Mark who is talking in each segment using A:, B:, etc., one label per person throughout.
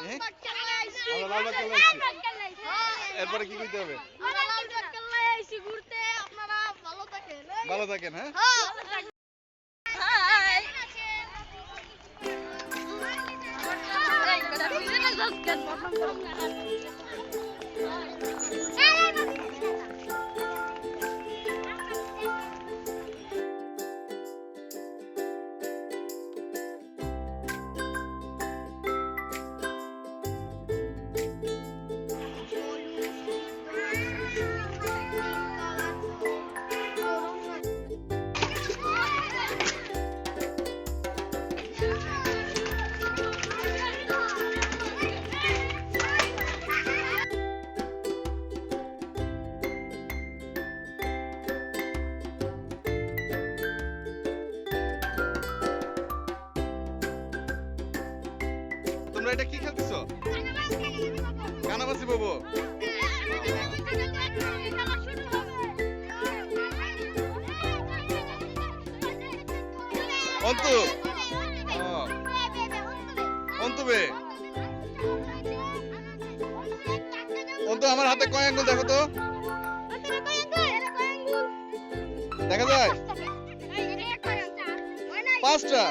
A: হ্যাঁ আমরা লালবাগ কেল্লা আসছি এরপরে কি করতে হবে ভালো থাকেন হ্যাঁ তোমরা এটা কি খেলতেছো কানামাছি বাবু অন্তু অন্তুবে অন্তু আমার হাতে কয় আঙ্গুল দেখো তো দেখা যায় 5টা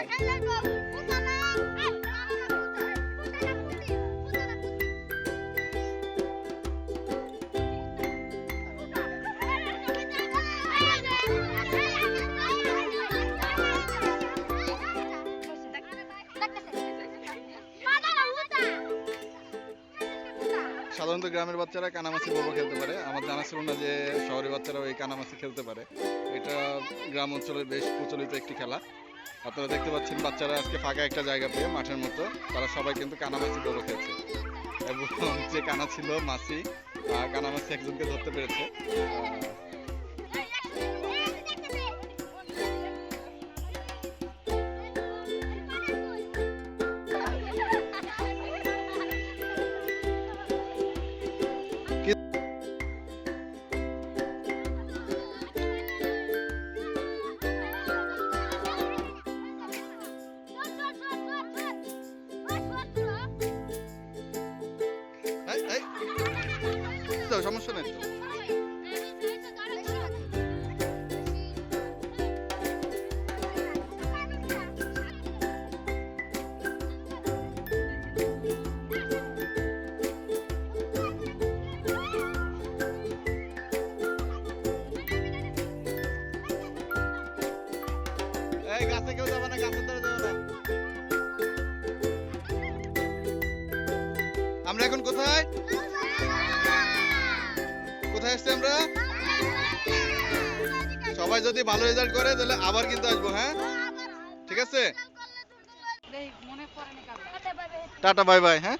A: সাধারণত গ্রামের বাচ্চারা কানামাছি বড় খেলতে পারে আমার জানা ছিল না যে শহরের বাচ্চারাও এই কানামাছি খেলতে পারে এটা গ্রাম অঞ্চলের বেশ প্রচলিত একটি খেলা আপনারা দেখতে পাচ্ছেন বাচ্চারা আজকে ফাঁকা একটা জায়গা পেয়ে মাঠের মতো তারা সবাই কিন্তু কানামাছি বড় খেলছে এবং যে কানা ছিল মাছি কানামাছি একজনকে ধরতে পেরেছে সমস্যা নেই গাছে কেউ যাবে না গাছের ধরে যাবে না আমরা এখন কোথায় কোথায় আসছি আমরা সবাই যদি ভালো রেজাল্ট করে তাহলে আবার কিন্তু আসবো হ্যাঁ ঠিক আছে টাটা বাই বাই হ্যাঁ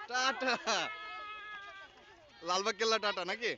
A: টাটা লালবাগ কেল্লা টাটা নাকি